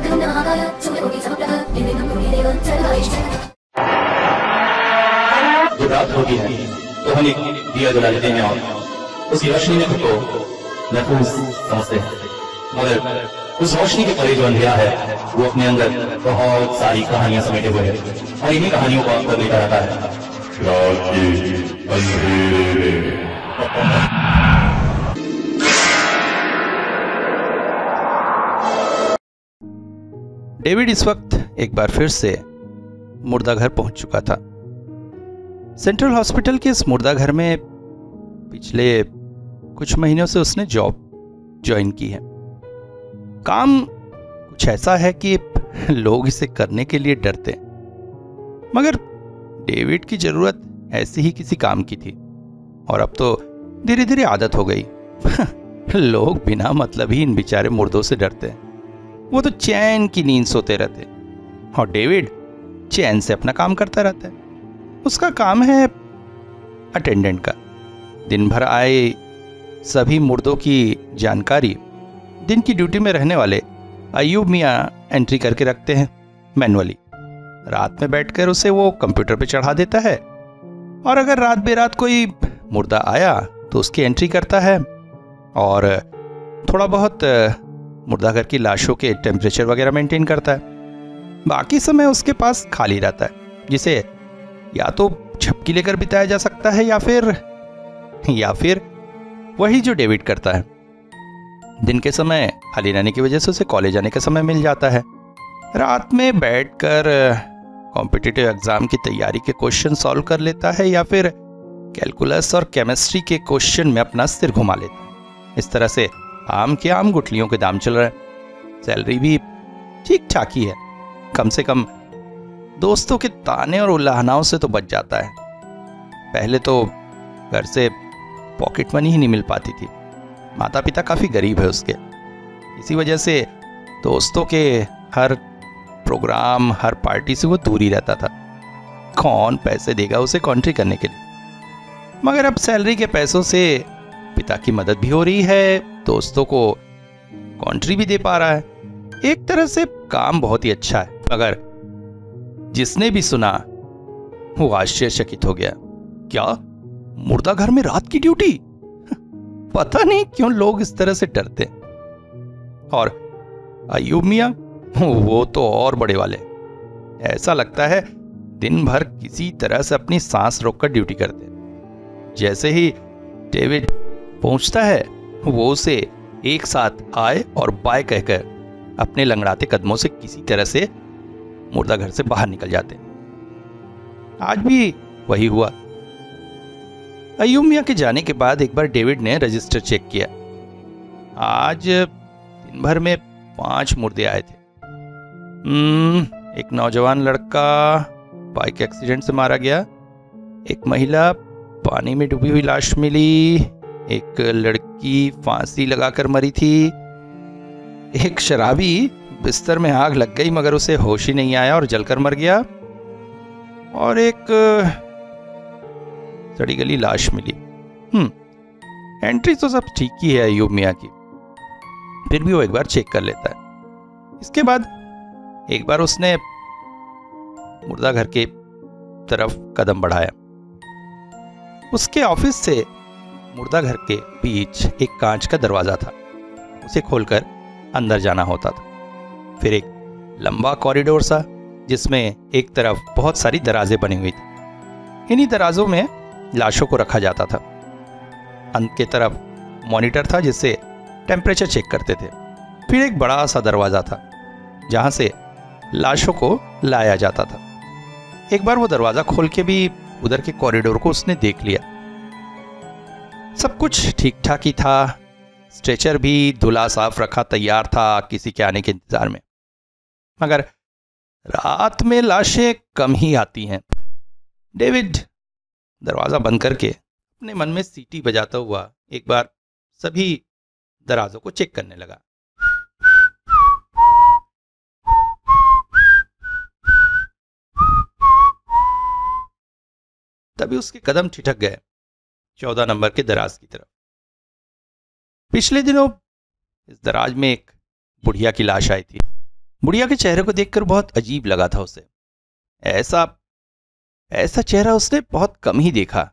जब रात होती है तो हम एक दिया जला लेते हैं और उसकी रोशनी में खुद को महफूज समझते हैं, मगर उस रोशनी के परे जो अंधेरा है वो अपने अंदर बहुत सारी कहानियां समेटे हुए है और इन्हीं कहानियों को आपको लेकर आता है रात के अंधेरे में। डेविड इस वक्त एक बार फिर से मुर्दा घर पहुंच चुका था। सेंट्रल हॉस्पिटल के इस मुर्दा घर में पिछले कुछ महीनों से उसने जॉब ज्वाइन की है। काम कुछ ऐसा है कि लोग इसे करने के लिए डरते हैं, मगर डेविड की जरूरत ऐसी ही किसी काम की थी और अब तो धीरे धीरे आदत हो गई। लोग बिना मतलब ही इन बेचारे मुर्दों से डरते हैं। वो तो चैन की नींद सोते रहते और डेविड चैन से अपना काम करता रहता है। उसका काम है अटेंडेंट का। दिन भर आए सभी मुर्दों की जानकारी दिन की ड्यूटी में रहने वाले अय्यूब मियाँ एंट्री करके रखते हैं मैनुअली। रात में बैठकर उसे वो कंप्यूटर पे चढ़ा देता है और अगर रात बेरात कोई मुर्दा आया तो उसकी एंट्री करता है और थोड़ा बहुत मुर्दा घर की लाशों के टेम्परेचर वगैरह मेंटेन करता है। बाकी समय उसके पास खाली रहता है, जिसे या तो झपकी लेकर बिताया जा सकता है या फिर वही जो डेविड करता है। दिन के समय खाली रहने की वजह से उसे कॉलेज आने का समय मिल जाता है। रात में बैठकर कॉम्पिटिटिव एग्जाम की तैयारी के क्वेश्चन सॉल्व कर लेता है या फिर कैलकुलस और केमिस्ट्री के क्वेश्चन में अपना सिर घुमा लेता है। इस तरह से आम के आम गुठलियों के दाम चल रहे हैं। सैलरी भी ठीक ठाक ही है, कम से कम दोस्तों के ताने और उल्लाहनाओं से तो बच जाता है। पहले तो घर से पॉकेट मनी ही नहीं मिल पाती थी। माता पिता काफी गरीब है उसके, इसी वजह से दोस्तों के हर प्रोग्राम हर पार्टी से वो दूर ही रहता था। कौन पैसे देगा उसे कॉन्ट्री करने के लिए। मगर अब सैलरी के पैसों से पिता की मदद भी हो रही है, दोस्तों को कॉन्ट्री भी दे पा रहा है। एक तरह से काम बहुत ही अच्छा है। मगर जिसने भी सुना वो आश्चर्यचकित हो गया। क्या मुर्दा घर में रात की ड्यूटी? पता नहीं क्यों लोग इस तरह से डरते। और अय्यूब मियां वो तो और बड़े वाले। ऐसा लगता है दिन भर किसी तरह से अपनी सांस रोककर ड्यूटी करते। जैसे ही डेविड पहुंचता है वो उसे एक साथ आए और बाय कहकर अपने लंगड़ाते कदमों से किसी तरह से मुर्दा घर से बाहर निकल जाते। आज भी वही हुआ। अय्यूब मियां के जाने के बाद एक बार डेविड ने रजिस्टर चेक किया। आज दिन भर में 5 मुर्दे आए थे। एक नौजवान लड़का बाइक एक्सीडेंट से मारा गया, एक महिला पानी में डूबी हुई लाश मिली, एक लड़की फांसी लगाकर मरी थी, एक शराबी बिस्तर में आग लग गई मगर उसे होश ही नहीं आया और जलकर मर गया, और एक सड़ी गली लाश मिली। एंट्री तो सब ठीक ही है अय्यूब मियां की, फिर भी वो एक बार चेक कर लेता है। इसके बाद एक बार उसने मुर्दा घर के तरफ कदम बढ़ाया। उसके ऑफिस से मुर्दा घर के बीच एक कांच का दरवाजा था, उसे खोलकर अंदर जाना होता था। फिर एक लंबा कॉरिडोर सा जिसमें एक तरफ बहुत सारी दराजें बनी हुई थी। इन्हीं दराजों में लाशों को रखा जाता था। अंत के तरफ मॉनिटर था जिससे टेम्परेचर चेक करते थे। फिर एक बड़ा सा दरवाजा था जहां से लाशों को लाया जाता था। एक बार वो दरवाजा खोल के भी उधर के कॉरिडोर को उसने देख लिया। सब कुछ ठीक ठाक ही था। स्ट्रेचर भी धुला साफ रखा तैयार था किसी के आने के इंतजार में। मगर रात में लाशें कम ही आती हैं। डेविड दरवाजा बंद करके अपने मन में सीटी बजाता हुआ एक बार सभी दराजों को चेक करने लगा। तभी उसके कदम ठिठक गए 14 नंबर के दराज की तरफ। पिछले दिनों इस दराज में एक बुढ़िया की लाश आई थी। बुढ़िया के चेहरे को देखकर बहुत अजीब लगा था उसे। ऐसा ऐसा चेहरा उसने बहुत कम ही देखा।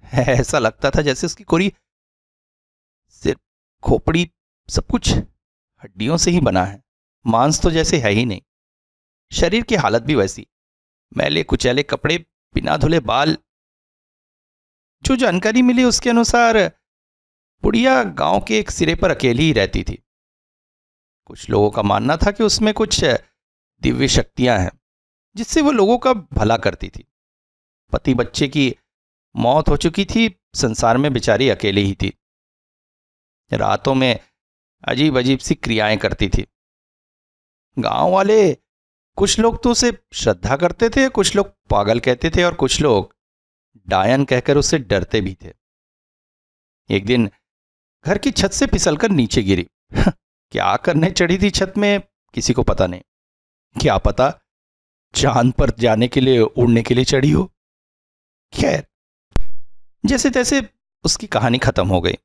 ऐसा लगता था जैसे उसकी कोरी, सिर, खोपड़ी, सब कुछ हड्डियों से ही बना है, मांस तो जैसे है ही नहीं। शरीर की हालत भी वैसी, मैले कुचैले कपड़े, बिना धुले बाल। जो जानकारी मिली उसके अनुसार बुढ़िया गांव के एक सिरे पर अकेली ही रहती थी। कुछ लोगों का मानना था कि उसमें कुछ दिव्य शक्तियां हैं जिससे वो लोगों का भला करती थी। पति बच्चे की मौत हो चुकी थी, संसार में बेचारी अकेली ही थी। रातों में अजीब अजीब सी क्रियाएं करती थी। गांव वाले कुछ लोग तो उसे श्रद्धा करते थे, कुछ लोग पागल कहते थे और कुछ लोग डायन कहकर उससे डरते भी थे। एक दिन घर की छत से फिसलकर नीचे गिरी। क्या करने चढ़ी थी छत में किसी को पता नहीं। क्या पता चांद पर जाने के लिए, उड़ने के लिए चढ़ी हो। खैर, जैसे तैसे उसकी कहानी खत्म हो गई।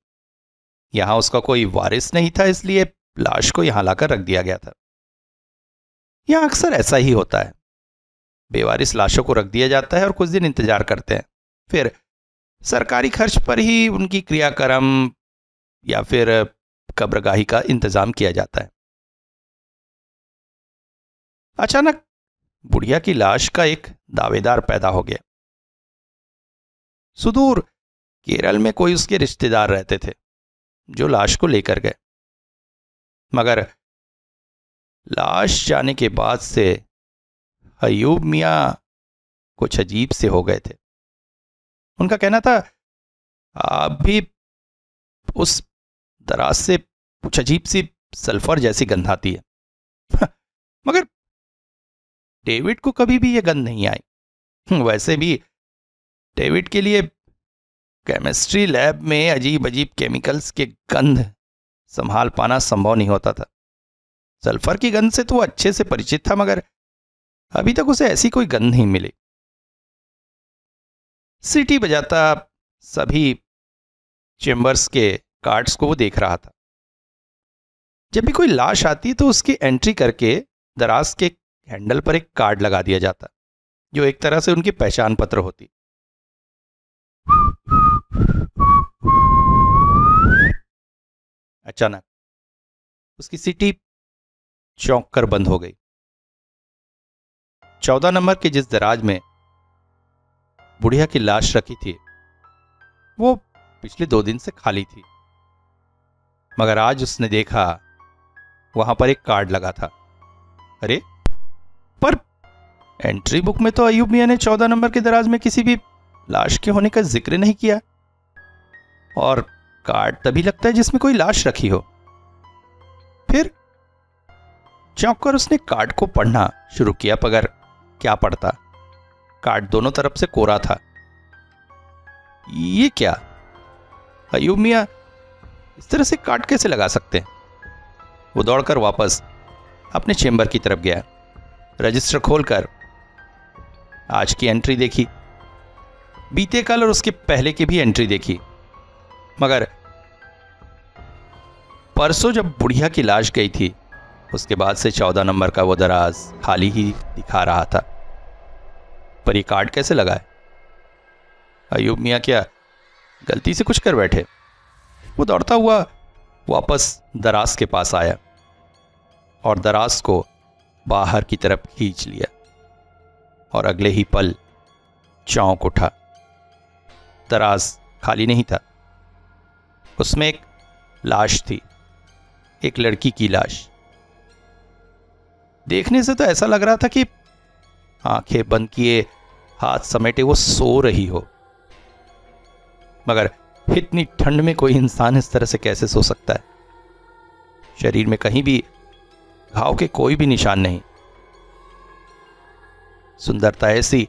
यहां उसका कोई वारिस नहीं था, इसलिए लाश को यहां लाकर रख दिया गया था। यहां अक्सर ऐसा ही होता है, बेवारिस लाशों को रख दिया जाता है और कुछ दिन इंतजार करते हैं, फिर सरकारी खर्च पर ही उनकी क्रियाक्रम या फिर कब्रगाही का इंतजाम किया जाता है। अचानक बुढ़िया की लाश का एक दावेदार पैदा हो गया। सुदूर केरल में कोई उसके रिश्तेदार रहते थे जो लाश को लेकर गए, मगर लाश जाने के बाद से अयूब मियां कुछ अजीब से हो गए थे। उनका कहना था आप भी उस दराज से कुछ अजीब सी सल्फर जैसी गंध आती है। मगर डेविड को कभी भी यह गंध नहीं आई। वैसे भी डेविड के लिए केमिस्ट्री लैब में अजीब अजीब केमिकल्स के गंध संभाल पाना संभव नहीं होता था। सल्फर की गंध से तो वो अच्छे से परिचित था, मगर अभी तक उसे ऐसी कोई गंध नहीं मिली। सीटी बजाता सभी चेंबर्स के कार्ड्स को वो देख रहा था। जब भी कोई लाश आती तो उसकी एंट्री करके दराज के हैंडल पर एक कार्ड लगा दिया जाता, जो एक तरह से उनकी पहचान पत्र होती। अचानक उसकी सीटी चौंक कर बंद हो गई। 14 नंबर के जिस दराज में बुढ़िया की लाश रखी थी वो पिछले 2 दिन से खाली थी, मगर आज उसने देखा वहां पर एक कार्ड लगा था। अरे, पर एंट्री बुक में तो अयूब मियां ने 14 नंबर के दराज में किसी भी लाश के होने का जिक्र नहीं किया, और कार्ड तभी लगता है जिसमें कोई लाश रखी हो। फिर चौंक कर उसने कार्ड को पढ़ना शुरू किया, मगर क्या पढ़ता। कार्ड दोनों तरफ से कोरा था। ये क्या, अयूब मियां इस तरह से कार्ड कैसे लगा सकते हैं? वो दौड़कर वापस अपने चेंबर की तरफ गया। रजिस्टर खोलकर आज की एंट्री देखी, बीते कल और उसके पहले की भी एंट्री देखी, मगर परसों जब बुढ़िया की लाश गई थी उसके बाद से 14 नंबर का वो दराज खाली ही दिखा रहा था। पर ये कार्ड कैसे लगा है? अयूब मियां क्या गलती से कुछ कर बैठे? वो दौड़ता हुआ वापस दराज के पास आया और दराज को बाहर की तरफ खींच लिया, और अगले ही पल चौंक उठा। दराज खाली नहीं था, उसमें एक लाश थी, एक लड़की की लाश। देखने से तो ऐसा लग रहा था कि आंखें बंद किए, हाथ समेटे वो सो रही हो, मगर इतनी ठंड में कोई इंसान इस तरह से कैसे सो सकता है? शरीर में कहीं भी घाव के कोई भी निशान नहीं। सुंदरता ऐसी,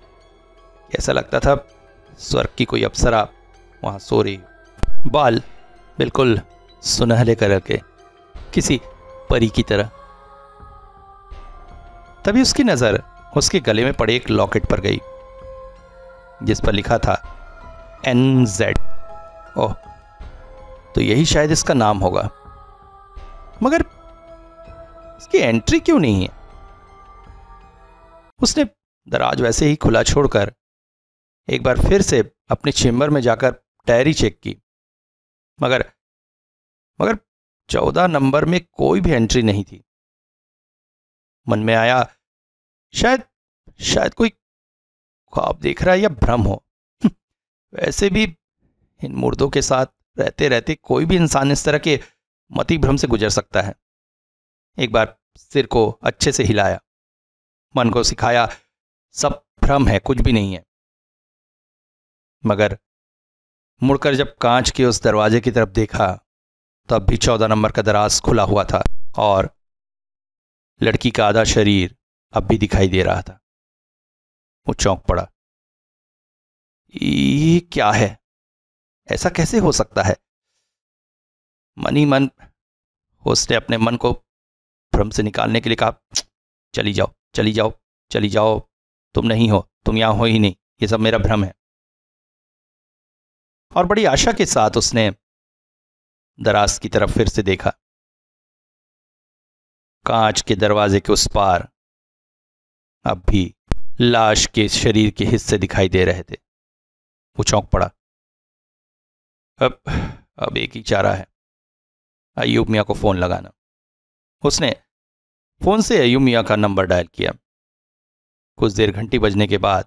ऐसा लगता था स्वर्ग की कोई अप्सरा वहां सो रही। बाल बिल्कुल सुनहले कलर के, किसी परी की तरह। तभी उसकी नजर उसके गले में पड़े एक लॉकेट पर गई जिस पर लिखा था NZ। ओह, तो यही शायद इसका नाम होगा। मगर इसकी एंट्री क्यों नहीं है? उसने दराज वैसे ही खुला छोड़कर एक बार फिर से अपने चेम्बर में जाकर डायरी चेक की, मगर 14 नंबर में कोई भी एंट्री नहीं थी। मन में आया शायद कोई ख्वाब देख रहा है या भ्रम हो। वैसे भी इन मुर्दों के साथ रहते रहते कोई भी इंसान इस तरह के मति भ्रम से गुजर सकता है। एक बार सिर को अच्छे से हिलाया, मन को सिखाया सब भ्रम है, कुछ भी नहीं है। मगर मुड़कर जब कांच के उस दरवाजे की तरफ देखा तब भी 14 नंबर का दराज खुला हुआ था और लड़की का आधा शरीर अब भी दिखाई दे रहा था। वो चौंक पड़ा। ये क्या है? ऐसा कैसे हो सकता है? मन ही मन उसने अपने मन को भ्रम से निकालने के लिए कहा, चली जाओ चली जाओ चली जाओ, तुम नहीं हो, तुम यहां हो ही नहीं, ये सब मेरा भ्रम है। और बड़ी आशा के साथ उसने दराज की तरफ फिर से देखा। कांच के दरवाजे के उस पार अब भी लाश के शरीर के हिस्से दिखाई दे रहे थे। वो चौंक पड़ा। अब एक ही चारा है, अय्यूब मियां को फोन लगाना। उसने फोन से अय्यूब मियां का नंबर डायल किया। कुछ देर घंटी बजने के बाद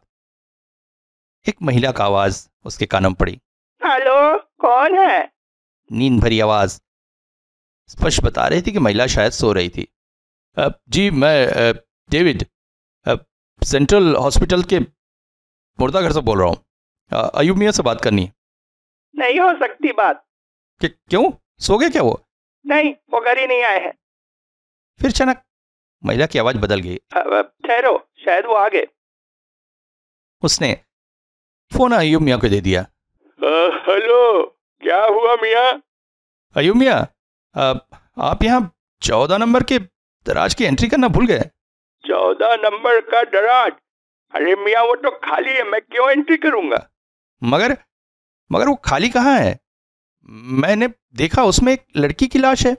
एक महिला का आवाज उसके कानों में पड़ी। हेलो, कौन है? नींद भरी आवाज स्पष्ट बता रही थी कि महिला शायद सो रही थी। जी मैं डेविड सेंट्रल हॉस्पिटल के मुर्दा घर से बोल रहा हूँ। अय्यूब मियां से बात करनी है। नहीं हो सकती बात। क्यों, सो गए क्या वो? नहीं, वो घर ही नहीं आए हैं। फिर अचानक महिला की आवाज बदल गई। ठहरो, शायद वो आ गए। उसने फोन अय्यूब मियां को दे दिया। हेलो, क्या हुआ मियां? अय्यूब मियां, आप यहाँ 14 नंबर के दराज की एंट्री करना भूल गए। 14 नंबर का दराज? अरे मियां, वो तो खाली है, मैं क्यों एंट्री करूंगा? मगर वो खाली कहाँ है? मैंने देखा उसमें एक लड़की की लाश है।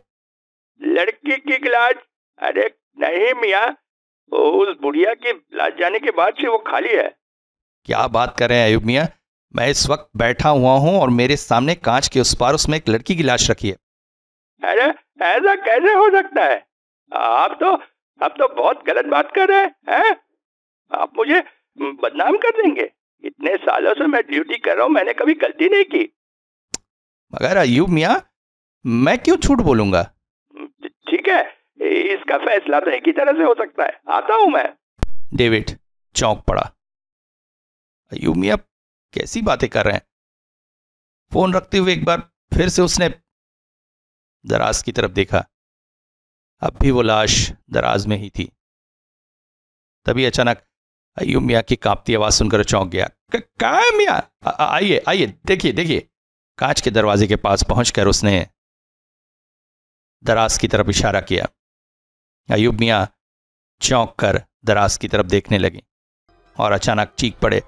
लड़की की लाश? अरे नहीं मियां, उस बुढ़िया की लाश जाने के बाद से वो खाली है। क्या बात कर रहे हैं अय्यूब मियां? मैं इस वक्त बैठा हुआ हूं और मेरे सामने कांच के उस पार उसमें एक लड़की की लाश रखी है। अरे ऐसा कैसे हो सकता है? आप तो बहुत गलत बात कर रहे हैं। आप मुझे बदनाम कर देंगे। इतने सालों से मैं ड्यूटी कर रहा हूं, मैंने कभी गलती नहीं की। मगर अय्यूब मियां, मैं क्यों झूठ बोलूंगा? ठीक है, इसका फैसला तो एक ही तरह से हो सकता है। आता हूं मैं। डेविड चौंक पड़ा। अय्यूब मियां कैसी बातें कर रहे हैं? फोन रखते हुए एक बार फिर से उसने दराज की तरफ देखा। अब भी वो लाश दराज में ही थी। तभी अचानक अय्यूब मियां की कांपती आवाज सुनकर चौंक गया। क्या है मियां? आइए आइए, देखिए। कांच के दरवाजे के पास पहुंचकर उसने दराज की तरफ इशारा किया। अय्यूब मियां चौंक कर दराज की तरफ देखने लगे और अचानक चीख पड़े,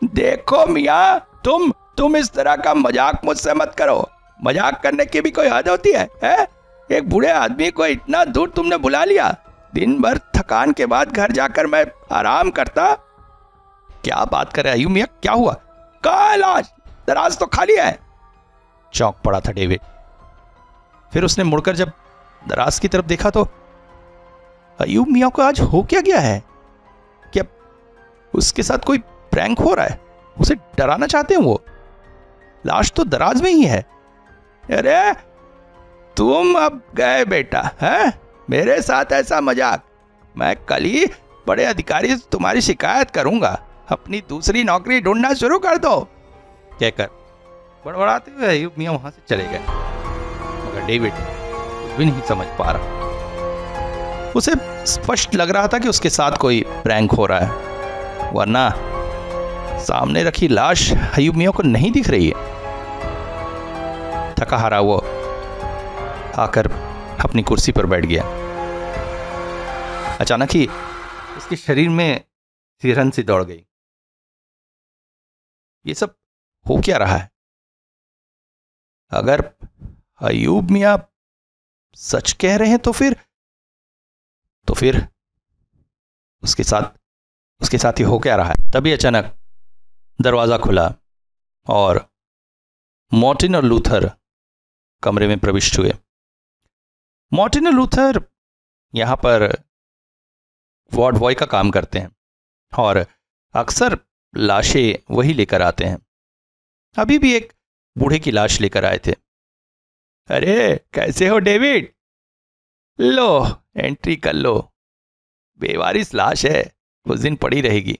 देखो मियां, तुम इस तरह का मजाक मुझसे मत करो। मजाक करने की भी कोई हद होती है? एक बूढ़े आदमी को इतना दूर तुमने बुला लिया। दिन भर थकान के बाद घर जाकर मैं आराम करता। क्या बात कर रहे अय्यूब मियां, क्या हुआ? कहाँ है लाश? दराज तो खाली है। चौंक पड़ा था डेविड। फिर उसने मुड़कर जब दराज की तरफ देखा तो अय्यूब मियां को आज हो क्या गया है? क्या उसके साथ कोई प्रैंक हो रहा है? उसे डराना चाहते हैं वो? लाश तो दराज में ही है। अरे तुम अब गए बेटा, है मेरे साथ ऐसा मजाक? मैं कल ही बड़े अधिकारी से तुम्हारी शिकायत करूंगा। अपनी दूसरी नौकरी ढूंढना शुरू कर दो, कहकर बड़बड़ाते हुए अय्यूब मियां वहां से चले गए। मगर डेविड कुछ भी नहीं समझ पा रहा। उसे स्पष्ट लग रहा था कि उसके साथ कोई प्रैंक हो रहा है, वरना सामने रखी लाश अय्यूब मियां को नहीं दिख रही है। थका हारा वो आकर अपनी कुर्सी पर बैठ गया। अचानक ही उसके शरीर में सिरहन सी दौड़ गई। ये सब हो क्या रहा है? अगर अय्यूब मियां सच कह रहे हैं तो फिर उसके साथ उसके साथ ही हो क्या रहा है। तभी अचानक दरवाजा खुला और मार्टिन और लूथर कमरे में प्रविष्ट हुए। मार्टिन और लूथर यहां पर वार्ड बॉय का काम करते हैं और अक्सर लाशें वही लेकर आते हैं। अभी भी एक बूढ़े की लाश लेकर आए थे। अरे कैसे हो डेविड, लो एंट्री कर लो, बेवारिस लाश है, कुछ दिन पड़ी रहेगी।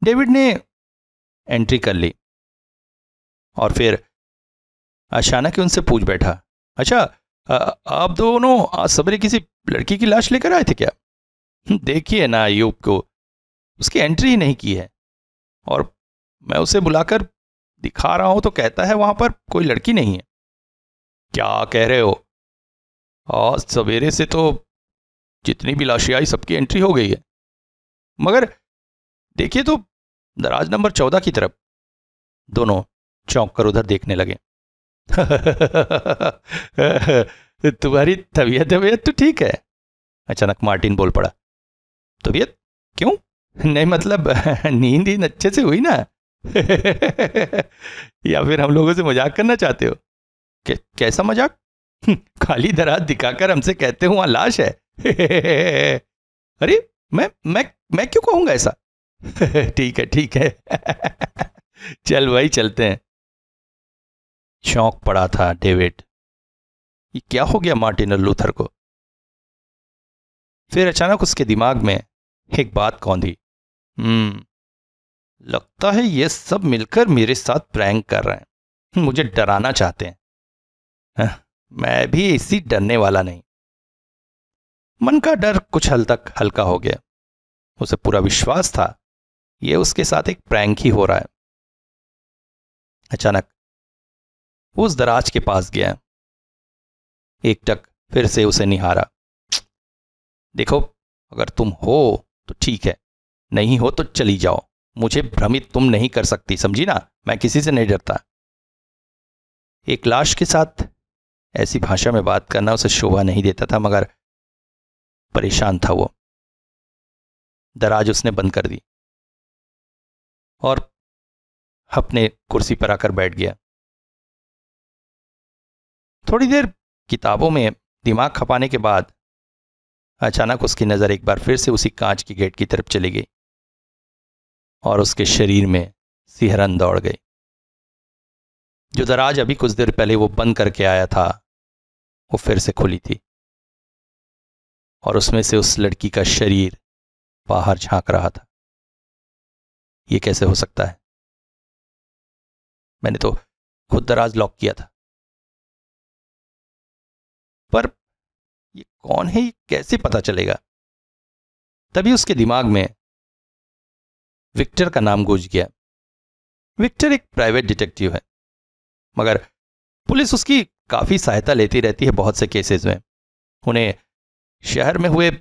डेविड ने एंट्री कर ली और फिर अचानक ही उनसे पूछ बैठा, अच्छा आप दोनों आज सवेरे किसी लड़की की लाश लेकर आए थे क्या? देखिए ना अयूब को, उसकी एंट्री ही नहीं की है और मैं उसे बुलाकर दिखा रहा हूं तो कहता है वहां पर कोई लड़की नहीं है। क्या कह रहे हो? आज सवेरे से तो जितनी भी लाशें आई सबकी एंट्री हो गई है, मगर देखिए तो दराज नंबर 14 की तरफ। दोनों चौंक कर उधर देखने लगे। तुम्हारी तबीयत तो ठीक है? अचानक मार्टिन बोल पड़ा। तबीयत क्यों? नहीं मतलब नींद अच्छे से हुई ना? या फिर हम लोगों से मजाक करना चाहते हो? कैसा मजाक? खाली दराज दिखाकर हमसे कहते हो वहां लाश है। अरे मैं क्यों कहूंगा ऐसा? ठीक है चल भाई चलते हैं। चौंक पड़ा था डेविड, ये क्या हो गया मार्टिन और लूथर को। फिर अचानक उसके दिमाग में एक बात कौंधी। लगता है ये सब मिलकर मेरे साथ प्रैंक कर रहे हैं, मुझे डराना चाहते हैं। मैं भी इसी डरने वाला नहीं। मन का डर कुछ हद तक हल्का हो गया। उसे पूरा विश्वास था ये उसके साथ एक प्रैंक ही हो रहा है। अचानक वो उस दराज के पास गया, एकटक फिर से उसे निहारा। देखो अगर तुम हो तो ठीक है, नहीं हो तो चली जाओ, मुझे भ्रमित तुम नहीं कर सकती, समझी ना? मैं किसी से नहीं डरता। एक लाश के साथ ऐसी भाषा में बात करना उसे शोभा नहीं देता था, मगर परेशान था वो। दराज उसने बंद कर दी और अपने कुर्सी पर आकर बैठ गया। थोड़ी देर किताबों में दिमाग खपाने के बाद अचानक उसकी नजर एक बार फिर से उसी कांच की गेट की तरफ चली गई और उसके शरीर में सिहरन दौड़ गई। जो दराज अभी कुछ देर पहले वो बंद करके आया था वो फिर से खुली थी और उसमें से उस लड़की का शरीर बाहर झांक रहा था। ये कैसे हो सकता है? मैंने तो खुद दराज लॉक किया था, पर ये कौन है, ये कैसे पता चलेगा? तभी उसके दिमाग में विक्टर का नाम गूंज गया। विक्टर एक प्राइवेट डिटेक्टिव है, मगर पुलिस उसकी काफी सहायता लेती रहती है बहुत से केसेस में। उन्हें शहर में हुए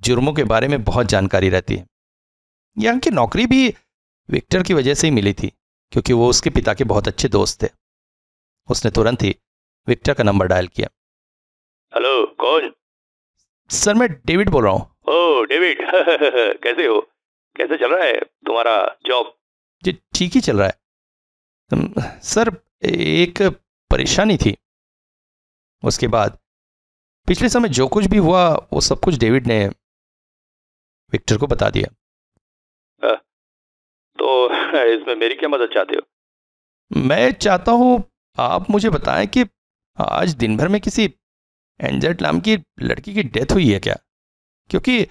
जुर्मों के बारे में बहुत जानकारी रहती है। यहाँ की नौकरी भी विक्टर की वजह से ही मिली थी, क्योंकि वो उसके पिता के बहुत अच्छे दोस्त थे। उसने तुरंत ही विक्टर का नंबर डायल किया। हेलो, कौन? सर मैं डेविड बोल रहा हूँ। ओह डेविड, कैसे हो? कैसे चल रहा है तुम्हारा जॉब? जी ठीक ही चल रहा है सर, एक परेशानी थी। उसके बाद पिछले समय जो कुछ भी हुआ वो सब कुछ डेविड ने विक्टर को बता दिया। तो इसमें मेरी क्या मदद चाहते हो? मैं चाहता हूं आप मुझे बताएं कि आज दिन भर में किसी एंजेट नाम की लड़की की डेथ हुई है क्या? क्योंकि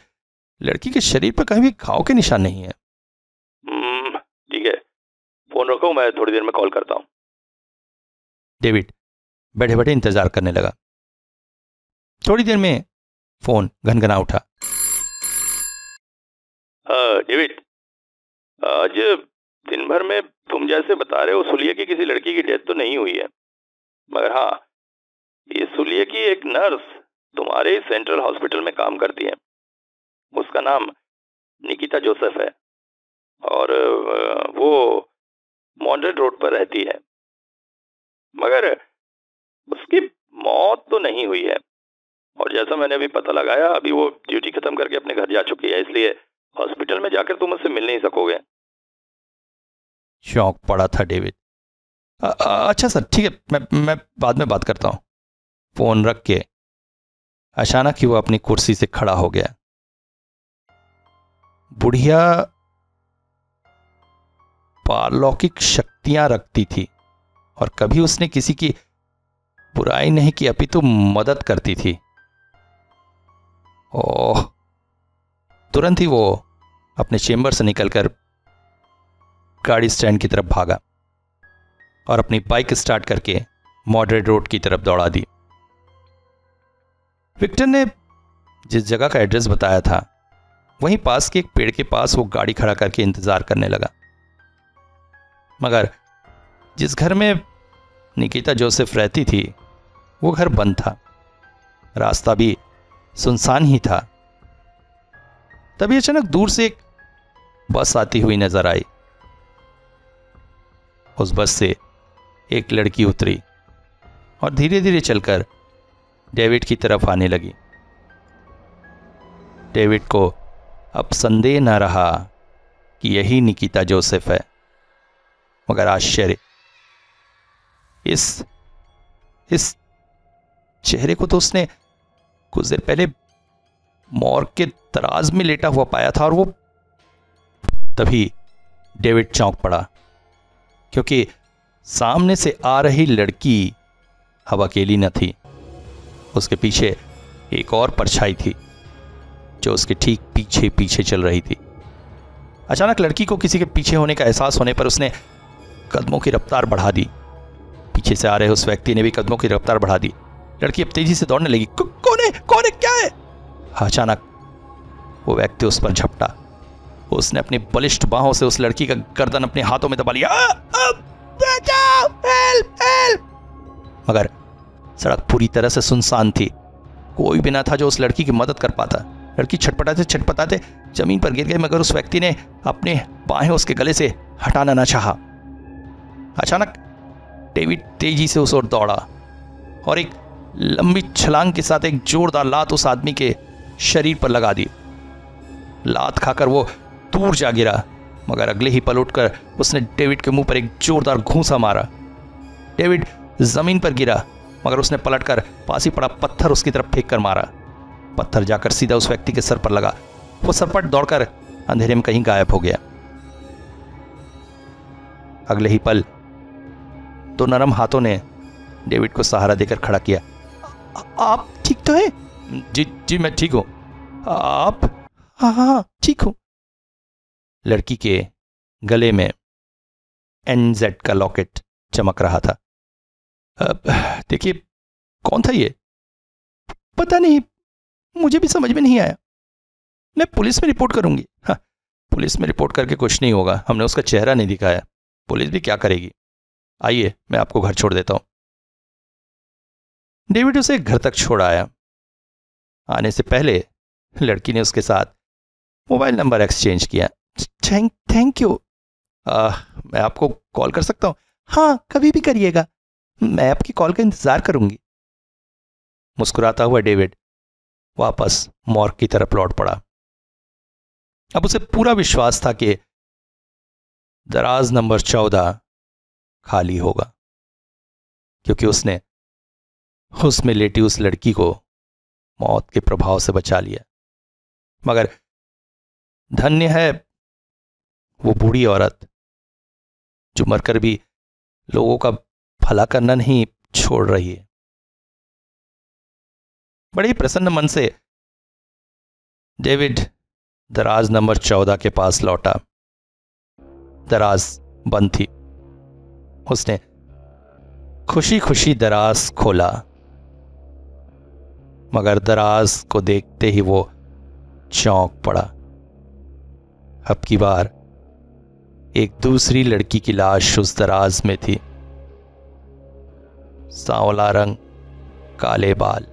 लड़की के शरीर पर कहीं भी घाव के निशान नहीं है। ठीक है, फोन रखो, मैं थोड़ी देर में कॉल करता हूँ। डेविड बैठे बैठे इंतजार करने लगा। थोड़ी देर में फोन घनघना उठा। डेविड, आज दिन भर में तुम जैसे बता रहे हो सुलिया की किसी लड़की की डेथ तो नहीं हुई है, मगर हाँ, ये सुलिया की एक नर्स तुम्हारे सेंट्रल हॉस्पिटल में काम करती है। उसका नाम निकिता जोसेफ है और वो मॉन्ड्रेट रोड पर रहती है, मगर उसकी मौत तो नहीं हुई है और जैसा मैंने अभी पता लगाया, अभी वो ड्यूटी खत्म करके अपने घर जा चुकी है, इसलिए हॉस्पिटल में जाकर तुम उससे मिल नहीं सकोगे। चौंक पड़ा था डेविड। अच्छा सर, ठीक है, मैं बाद में बात करता हूं। फोन रख के अचानक ही वो अपनी कुर्सी से खड़ा हो गया। बुढ़िया पारलौकिक शक्तियां रखती थी और कभी उसने किसी की बुराई नहीं की, अपितु मदद करती थी। ओह, तुरंत ही वो अपने चेंबर से निकलकर गाड़ी स्टैंड की तरफ भागा और अपनी बाइक स्टार्ट करके मॉडरेट रोड की तरफ दौड़ा दी। विक्टर ने जिस जगह का एड्रेस बताया था वहीं पास के एक पेड़ के पास वो गाड़ी खड़ा करके इंतजार करने लगा। मगर जिस घर में निकिता जोसेफ रहती थी वो घर बंद था, रास्ता भी सुनसान ही था। तभी अचानक दूर से एक बस आती हुई नजर आई। उस बस से एक लड़की उतरी और धीरे धीरे चलकर डेविड की तरफ आने लगी। डेविड को अब संदेह न रहा कि यही निकिता जोसेफ है, मगर आश्चर्य, इस चेहरे को तो उसने कुछ देर पहले मॉर्ग के दराज में लेटा हुआ पाया था। और वो तभी डेविड चौंक पड़ा क्योंकि सामने से आ रही लड़की अब अकेली न थी। उसके पीछे एक और परछाई थी जो उसके ठीक पीछे पीछे चल रही थी। अचानक लड़की को किसी के पीछे होने का एहसास होने पर उसने कदमों की रफ्तार बढ़ा दी। पीछे से आ रहे उस व्यक्ति ने भी कदमों की रफ्तार बढ़ा दी। लड़की अब तेजी से दौड़ने लगी। कौन है क्या है? अचानक वो व्यक्ति उस पर झपटा। उसने अपनी बलिष्ठ बाहों से उस लड़की का गर्दन अपने हाथों में दबा लिया। बचाओ, हेल्प! मगर सड़क पूरी तरह से सुनसान थी। कोई भी ना था जो उस लड़की की मदद कर पाता। लड़की छटपटाते जमीन पर गिर गई, मगर उस व्यक्ति ने अपने बाहें उसके गले से हटाना न चाहा। अचानक डेविड तेजी से उस ओर दौड़ा और एक लंबी छलांग के साथ एक जोरदार लात उस आदमी के शरीर पर लगा दी। लात खाकर वो दूर जा गिरा, मगर अगले ही पल उठकर उसने डेविड के मुंह पर एक जोरदार घूंसा मारा। डेविड जमीन पर गिरा, मगर उसने पलटकर पास ही पड़ा पत्थर उसकी तरफ फेंक कर मारा। पत्थर जाकर सीधा उस व्यक्ति के सर पर लगा। वो सरपट दौड़कर अंधेरे में कहीं गायब हो गया। अगले ही पल तो नरम हाथों ने डेविड को सहारा देकर खड़ा किया। आप ठीक तो है? जी मैं ठीक हूं। आप? हाँ ठीक हूं। लड़की के गले में NZ का लॉकेट चमक रहा था। देखिए, कौन था ये? पता नहीं, मुझे भी समझ में नहीं आया। मैं पुलिस में रिपोर्ट करूंगी। हाँ, पुलिस में रिपोर्ट करके कुछ नहीं होगा, हमने उसका चेहरा नहीं दिखाया। पुलिस भी क्या करेगी? आइए, मैं आपको घर छोड़ देता हूं। डेविड उसे घर तक छोड़ आया। आने से पहले लड़की ने उसके साथ मोबाइल नंबर एक्सचेंज किया। Thank you. मैं आपको कॉल कर सकता हूं? हाँ, कभी भी करिएगा, मैं आपकी कॉल का इंतजार करूंगी। मुस्कुराता हुआ डेविड वापस मॉर्ग की तरफ लौट पड़ा। अब उसे पूरा विश्वास था कि दराज नंबर 14 खाली होगा, क्योंकि उसने उसमें लेटी उस लड़की को मौत के प्रभाव से बचा लिया। मगर धन्य है वो बूढ़ी औरत जो मरकर भी लोगों का भला करना नहीं छोड़ रही है। बड़े प्रसन्न मन से डेविड दराज नंबर 14 के पास लौटा। दराज बंद थी। उसने खुशी खुशी दराज खोला, मगर दराज को देखते ही वो चौंक पड़ा। अब की बार एक दूसरी लड़की की लाश उस दराज में थी। सांवला रंग, काले बाल,